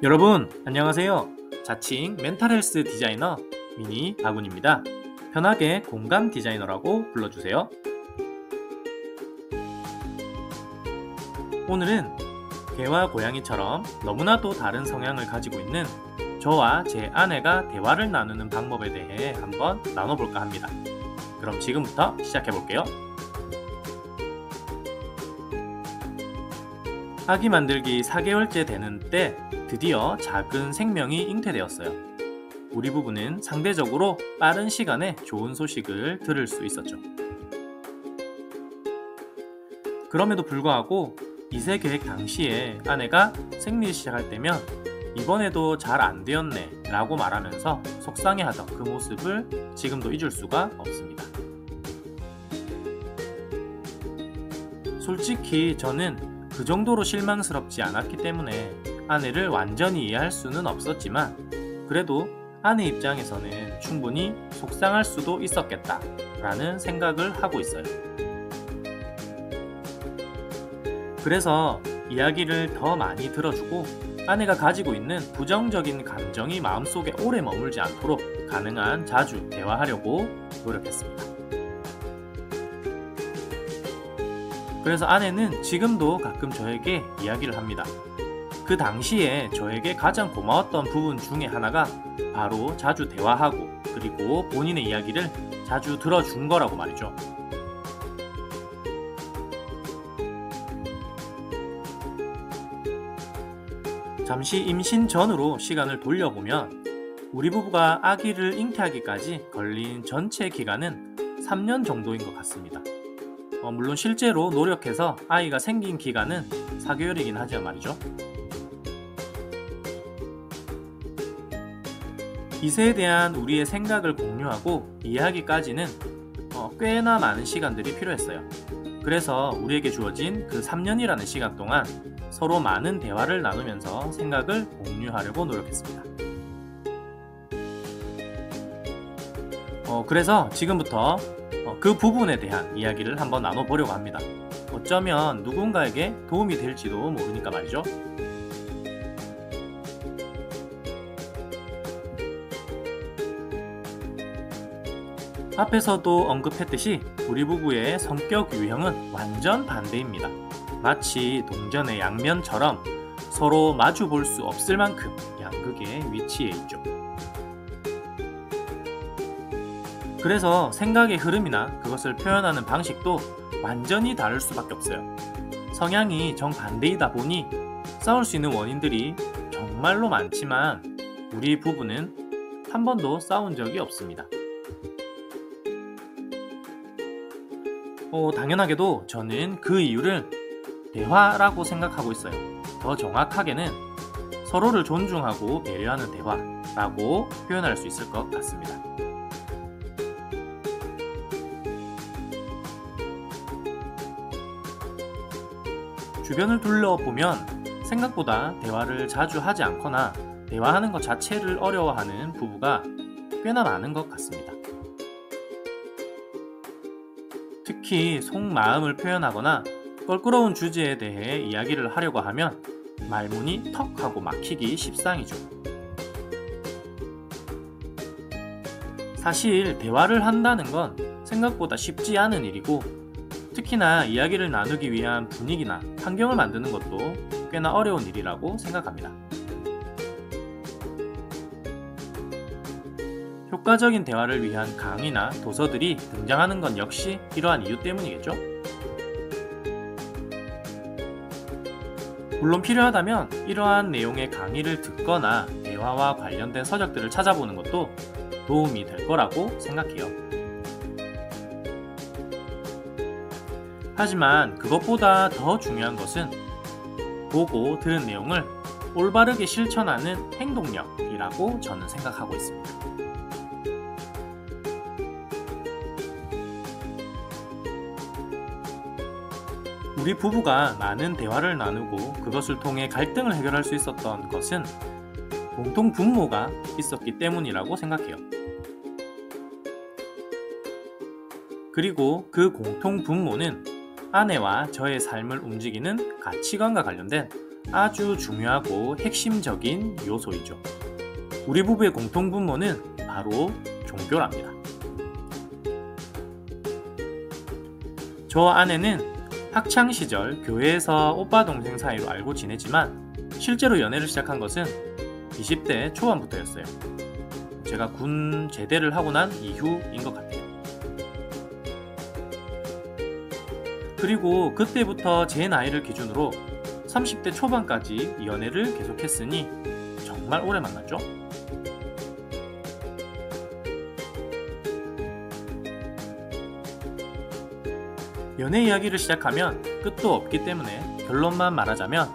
여러분 안녕하세요. 자칭 멘탈헬스 디자이너 미니 바군입니다. 편하게 공감 디자이너라고 불러주세요. 오늘은 개와 고양이처럼 너무나도 다른 성향을 가지고 있는 저와 제 아내가 대화를 나누는 방법에 대해 한번 나눠볼까 합니다. 그럼 지금부터 시작해볼게요. 아기 만들기 4개월째 되는 때 드디어 작은 생명이 잉태되었어요. 우리 부부는 상대적으로 빠른 시간에 좋은 소식을 들을 수 있었죠. 그럼에도 불구하고 이세 계획 당시에 아내가 생리 시작할 때면 이번에도 잘 안 되었네 라고 말하면서 속상해하던 그 모습을 지금도 잊을 수가 없습니다. 솔직히 저는 그 정도로 실망스럽지 않았기 때문에 아내를 완전히 이해할 수는 없었지만 그래도 아내 입장에서는 충분히 속상할 수도 있었겠다 라는 생각을 하고 있어요. 그래서 이야기를 더 많이 들어주고 아내가 가지고 있는 부정적인 감정이 마음속에 오래 머물지 않도록 가능한 자주 대화하려고 노력했습니다. 그래서 아내는 지금도 가끔 저에게 이야기를 합니다. 그 당시에 저에게 가장 고마웠던 부분 중에 하나가 바로 자주 대화하고 그리고 본인의 이야기를 자주 들어준 거라고 말이죠. 잠시 임신 전으로 시간을 돌려보면 우리 부부가 아기를 잉태하기까지 걸린 전체 기간은 3년 정도인 것 같습니다. 물론 실제로 노력해서 아이가 생긴 기간은 4개월이긴 하지만 말이죠. 이세에 대한 우리의 생각을 공유하고 이해하기까지는 꽤나 많은 시간들이 필요했어요. 그래서 우리에게 주어진 그 3년이라는 시간 동안 서로 많은 대화를 나누면서 생각을 공유하려고 노력했습니다. 그래서 지금부터 그 부분에 대한 이야기를 한번 나눠보려고 합니다. 어쩌면 누군가에게 도움이 될지도 모르니까 말이죠. 앞에서도 언급했듯이 우리 부부의 성격 유형은 완전 반대입니다. 마치 동전의 양면처럼 서로 마주 볼 수 없을 만큼 양극의 위치에 있죠. 그래서 생각의 흐름이나 그것을 표현하는 방식도 완전히 다를 수밖에 없어요. 성향이 정반대이다 보니 싸울 수 있는 원인들이 정말로 많지만 우리 부부는 한 번도 싸운 적이 없습니다. 당연하게도 저는 그 이유를 대화라고 생각하고 있어요. 더 정확하게는 서로를 존중하고 배려하는 대화라고 표현할 수 있을 것 같습니다. 주변을 둘러보면 생각보다 대화를 자주 하지 않거나 대화하는 것 자체를 어려워하는 부부가 꽤나 많은 것 같습니다. 특히 속마음을 표현하거나 껄끄러운 주제에 대해 이야기를 하려고 하면 말문이 턱 하고 막히기 십상이죠. 사실 대화를 한다는 건 생각보다 쉽지 않은 일이고 특히나 이야기를 나누기 위한 분위기나 환경을 만드는 것도 꽤나 어려운 일이라고 생각합니다. 효과적인 대화를 위한 강의나 도서들이 등장하는 건 역시 이러한 이유 때문이겠죠? 물론 필요하다면 이러한 내용의 강의를 듣거나 대화와 관련된 서적들을 찾아보는 것도 도움이 될 거라고 생각해요. 하지만 그것보다 더 중요한 것은 보고 들은 내용을 올바르게 실천하는 행동력이라고 저는 생각하고 있습니다. 우리 부부가 많은 대화를 나누고 그것을 통해 갈등을 해결할 수 있었던 것은 공통 분모가 있었기 때문이라고 생각해요. 그리고 그 공통 분모는 아내와 저의 삶을 움직이는 가치관과 관련된 아주 중요하고 핵심적인 요소이죠. 우리 부부의 공통분모는 바로 종교랍니다. 저 아내는 학창시절 교회에서 오빠 동생 사이로 알고 지내지만 실제로 연애를 시작한 것은 20대 초반부터였어요. 제가 군 제대를 하고 난 이후인 것 같아요. 그리고 그때부터 제 나이를 기준으로 30대 초반까지 연애를 계속했으니 정말 오래 만났죠? 연애 이야기를 시작하면 끝도 없기 때문에 결론만 말하자면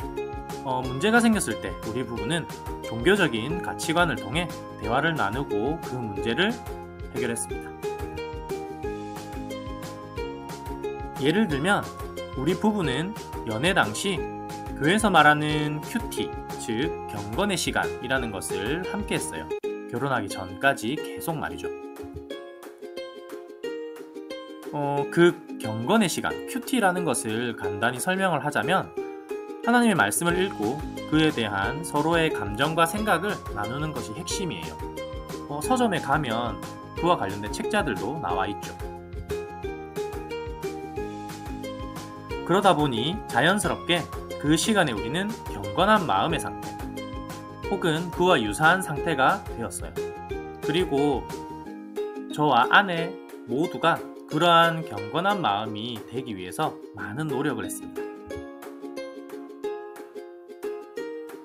문제가 생겼을 때 우리 부부는 종교적인 가치관을 통해 대화를 나누고 그 문제를 해결했습니다. 예를 들면 우리 부부는 연애 당시 교회에서 말하는 큐티, 즉 경건의 시간이라는 것을 함께 했어요. 결혼하기 전까지 계속 말이죠. 그 경건의 시간, 큐티라는 것을 간단히 설명을 하자면 하나님의 말씀을 읽고 그에 대한 서로의 감정과 생각을 나누는 것이 핵심이에요. 서점에 가면 그와 관련된 책자들도 나와 있죠. 그러다 보니 자연스럽게 그 시간에 우리는 경건한 마음의 상태 혹은 그와 유사한 상태가 되었어요. 그리고 저와 아내 모두가 그러한 경건한 마음이 되기 위해서 많은 노력을 했습니다.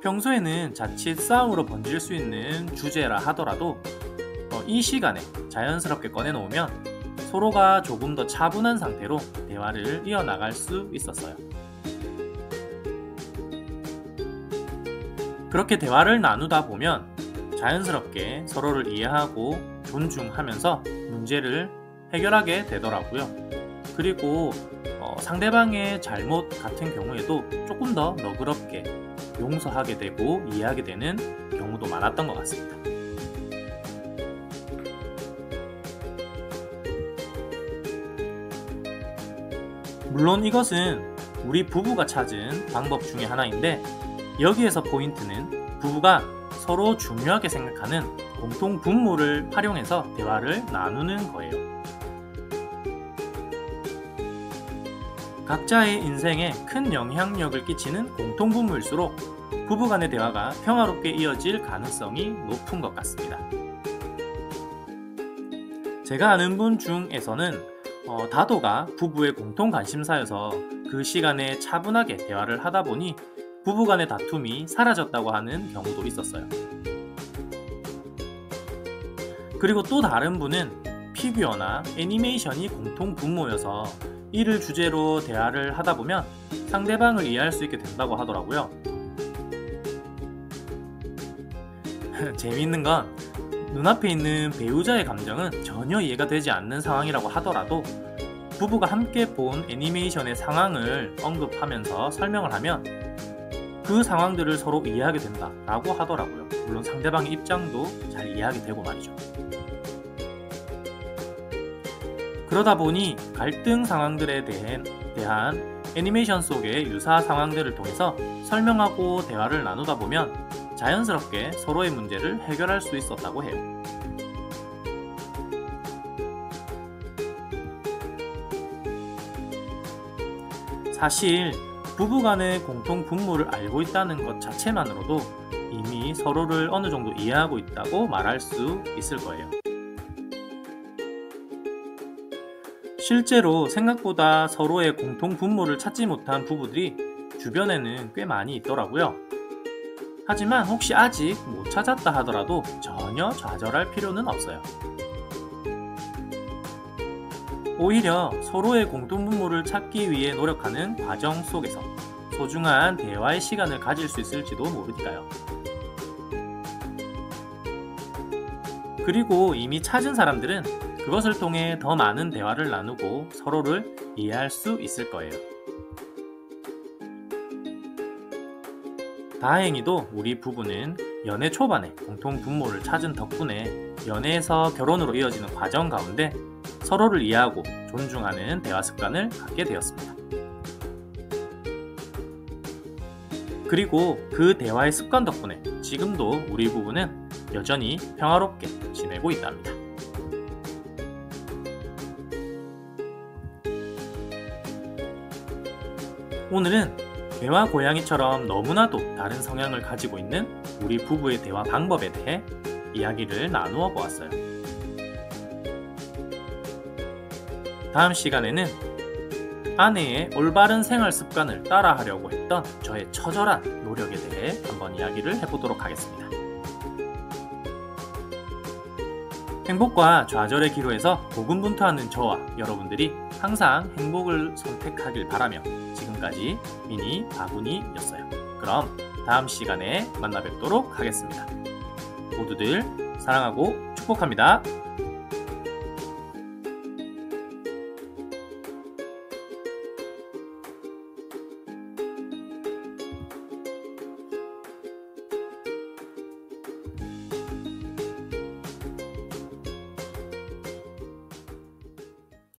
평소에는 자칫 싸움으로 번질 수 있는 주제라 하더라도 이 시간에 자연스럽게 꺼내놓으면 서로가 조금 더 차분한 상태로 대화를 이어나갈 수 있었어요. 그렇게 대화를 나누다 보면 자연스럽게 서로를 이해하고 존중하면서 문제를 해결하게 되더라고요. 그리고 상대방의 잘못 같은 경우에도 조금 더 너그럽게 용서하게 되고 이해하게 되는 경우도 많았던 것 같습니다. 물론 이것은 우리 부부가 찾은 방법 중에 하나인데 여기에서 포인트는 부부가 서로 중요하게 생각하는 공통 분모를 활용해서 대화를 나누는 거예요. 각자의 인생에 큰 영향력을 끼치는 공통 분모일수록 부부간의 대화가 평화롭게 이어질 가능성이 높은 것 같습니다. 제가 아는 분 중에서는 다도가 부부의 공통 관심사여서 그 시간에 차분하게 대화를 하다 보니 부부간의 다툼이 사라졌다고 하는 경우도 있었어요. 그리고 또 다른 분은 피규어나 애니메이션이 공통 분모여서 이를 주제로 대화를 하다 보면 상대방을 이해할 수 있게 된다고 하더라고요. 재미있는 건 눈앞에 있는 배우자의 감정은 전혀 이해가 되지 않는 상황이라고 하더라도 부부가 함께 본 애니메이션의 상황을 언급하면서 설명을 하면 그 상황들을 서로 이해하게 된다라고 하더라고요. 물론 상대방의 입장도 잘 이해하게 되고 말이죠. 그러다 보니 갈등 상황들에 대한 애니메이션 속의 유사 상황들을 통해서 설명하고 대화를 나누다 보면 자연스럽게 서로의 문제를 해결할 수 있었다고 해요. 사실 부부간의 공통 분모를 알고 있다는 것 자체만으로도 이미 서로를 어느 정도 이해하고 있다고 말할 수 있을 거예요. 실제로 생각보다 서로의 공통 분모를 찾지 못한 부부들이 주변에는 꽤 많이 있더라고요. 하지만 혹시 아직 못 찾았다 하더라도 전혀 좌절할 필요는 없어요. 오히려 서로의 공통 분모를 찾기 위해 노력하는 과정 속에서 소중한 대화의 시간을 가질 수 있을지도 모르니까요. 그리고 이미 찾은 사람들은 그것을 통해 더 많은 대화를 나누고 서로를 이해할 수 있을 거예요. 다행히도 우리 부부는 연애 초반에 공통 분모를 찾은 덕분에 연애에서 결혼으로 이어지는 과정 가운데 서로를 이해하고 존중하는 대화 습관을 갖게 되었습니다. 그리고 그 대화의 습관 덕분에 지금도 우리 부부는 여전히 평화롭게 지내고 있답니다. 오늘은 개와 고양이처럼 너무나도 다른 성향을 가지고 있는 우리 부부의 대화 방법에 대해 이야기를 나누어 보았어요. 다음 시간에는 아내의 올바른 생활 습관을 따라하려고 했던 저의 처절한 노력에 대해 한번 이야기를 해보도록 하겠습니다. 행복과 좌절의 기로에서 고군분투하는 저와 여러분들이 항상 행복을 선택하길 바라며 지금까지 미니 바구니였어요. 그럼 다음 시간에 만나 뵙도록 하겠습니다. 모두들 사랑하고 축복합니다.